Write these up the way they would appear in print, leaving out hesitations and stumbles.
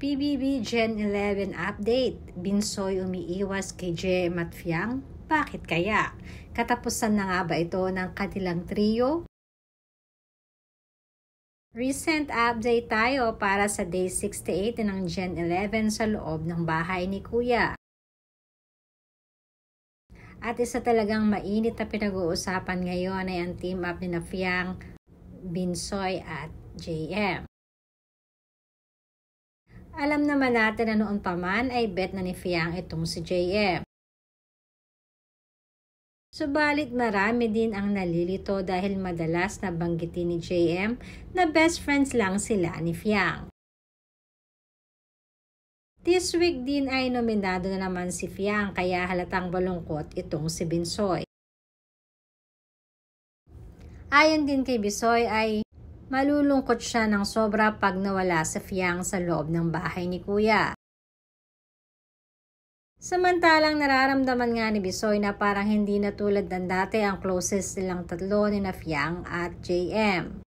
PBB Gen 11 update. Binsoy umiiwas kay JM at Fiang? Bakit kaya? Katapusan na nga ba ito ng kanilang trio? Recent update tayo para sa day 68 ng Gen 11 sa loob ng bahay ni Kuya. At isa talagang mainit na pinag-uusapan ngayon ay ang team up ni na Fiang, Binsoy at JM. Alam naman natin na noon pa man ay bet na ni Fiang itong si JM. Subalit marami din ang nalilito dahil madalas nabanggitin ni JM na best friends lang sila ni Fiang. This week din ay nominado na naman si Fiang kaya halatang malungkot itong si Binsoy. Ayon din kay Binsoy ay malulungkot siya ng sobra pag nawala si Fiang sa loob ng bahay ni Kuya. Samantalang nararamdaman nga ni Binsoy na parang hindi na tulad ng dati ang closest nilang tatlo ni na Fiang at JM.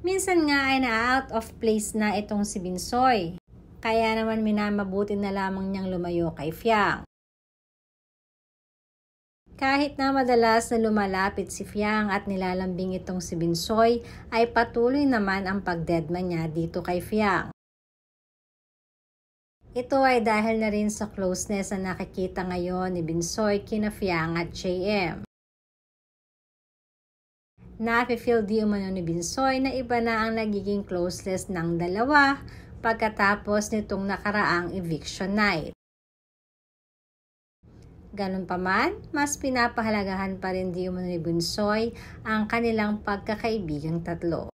Minsan nga ay na-out of place na itong si Binsoy, kaya naman minamabuti na lamang niyang lumayo kay Fiang. Kahit na madalas na lumalapit si Fiang at nilalambing itong si Binsoy, ay patuloy naman ang pagdedman niya dito kay Fiang. Ito ay dahil na rin sa closeness na nakikita ngayon ni Binsoy kina Fiang at JM. Nafe-feel di umano ni Binsoy na iba na ang nagiging closeness ng dalawa pagkatapos nitong nakaraang eviction night. Ganun pa man, mas pinapahalagahan pa rin di umano ni Binsoy ang kanilang pagkakaibigang tatlo.